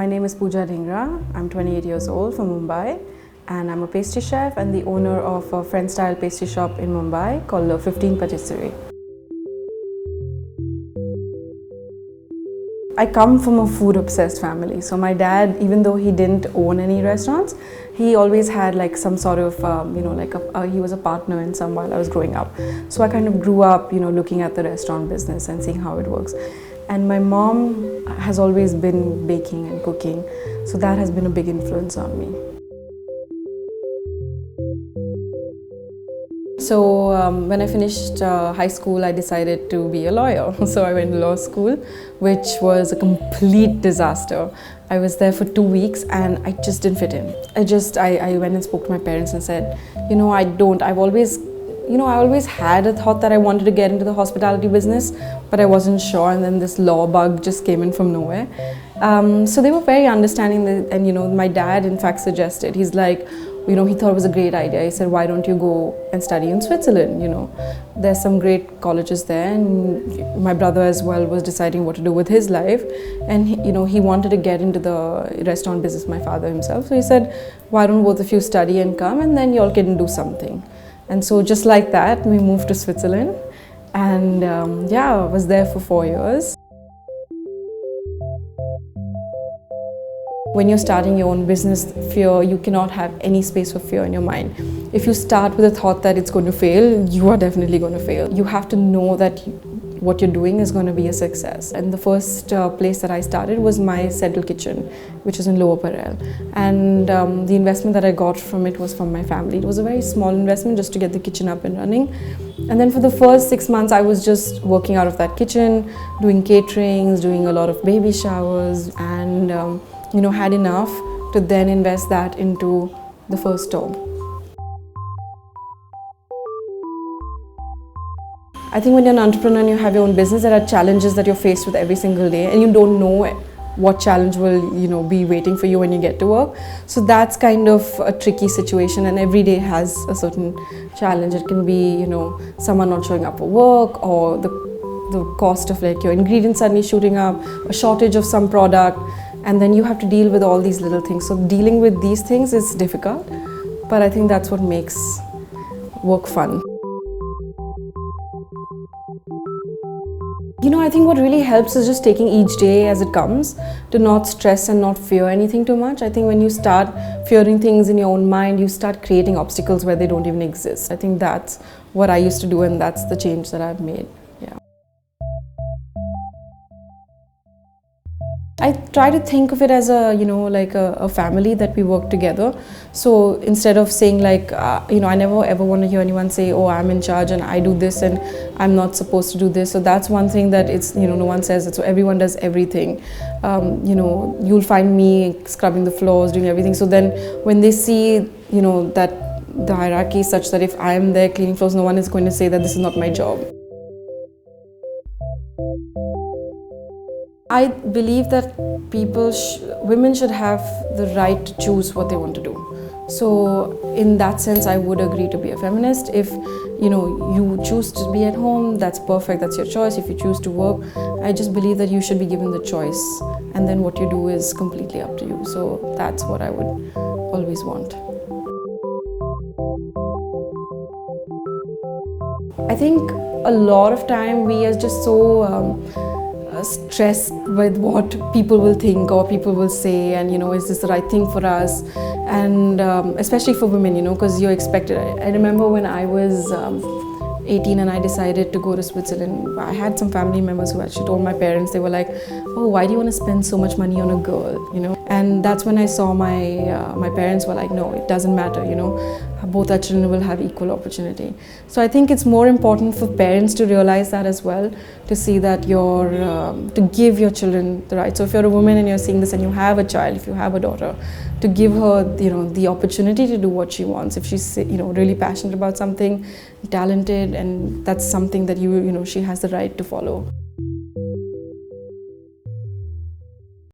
name is Pooja Dhingra. I'm 28 years old from Mumbai, and I'm a pastry chef and the owner of a French style pastry shop in Mumbai called 15 Patisserie. I come from a food obsessed family. So my dad, even though he didn't own any restaurants, he always had like some sort of, he was a partner in some while I was growing up. So I kind of grew up, looking at the restaurant business and seeing how it works. And my mom has always been baking and cooking. So that has been a big influence on me. So when I finished high school, I decided to be a lawyer. So I went to law school, which was a complete disaster. I was there for 2 weeks and I just didn't fit in. I went and spoke to my parents and said, I've always had a thought that I wanted to get into the hospitality business, but I wasn't sure, and then this law bug just came in from nowhere. So they were very understanding, and my dad in fact suggested, he's like, he thought it was a great idea. He said, why don't you go and study in Switzerland? There's some great colleges there, and my brother as well was deciding what to do with his life, and he wanted to get into the restaurant business, my father himself. So he said, why don't both of you study and come, and then y'all can do something. And so just like that, we moved to Switzerland, and I was there for 4 years. When you're starting your own business, you cannot have any space for fear in your mind. If you start with the thought that it's going to fail, you are definitely going to fail. You have to know that what you're doing is going to be a success. And the first place that I started was my Settle Kitchen, which is in Lower Parel. And the investment that I got from it was from my family. It was a very small investment just to get the kitchen up and running. And then for the first 6 months, I was just working out of that kitchen, doing caterings, doing a lot of baby showers, and had enough to then invest that into the first store. I think when you're an entrepreneur and you have your own business, there are challenges that you're faced with every single day, and you don't know what challenge will be waiting for you when you get to work. So that's kind of a tricky situation, and every day has a certain challenge. It can be someone not showing up for work, or the cost of your ingredients suddenly shooting up, a shortage of some product, and then you have to deal with all these little things. So dealing with these things is difficult, but I think that's what makes work fun. I think what really helps is just taking each day as it comes, to not stress and not fear anything too much. I think when you start fearing things in your own mind, you start creating obstacles where they don't even exist. I think that's what I used to do, and that's the change that I've made. Yeah. I try to think of it as a family that we work together. So instead of saying I never ever want to hear anyone say, oh, I'm in charge and I do this and I'm not supposed to do this. So that's one thing that it's, no one says it. So everyone does everything. You'll find me scrubbing the floors, doing everything. So then when they see, that the hierarchy is such that if I'm there cleaning floors, no one is going to say that this is not my job. I believe that women should have the right to choose what they want to do. So in that sense, I would agree to be a feminist. If you choose to be at home, that's perfect, that's your choice. If you choose to work, I just believe that you should be given the choice, and then what you do is completely up to you. So that's what I would always want. I think a lot of time we are just so stressed with what people will think or people will say, and is this the right thing for us, and especially for women, because you're expected. I remember when I was 18 and I decided to go to Switzerland, I had some family members who actually told my parents, they were like, oh, why do you want to spend so much money on a girl, and that's when I saw my parents were like, no, it doesn't matter, both our children will have equal opportunity. So I think it's more important for parents to realize that as well, to see that to give your children the right. So if you're a woman and you're seeing this and you have a child, if you have a daughter, to give her the opportunity to do what she wants. If she's really passionate about something, talented, and that's something that she has the right to follow.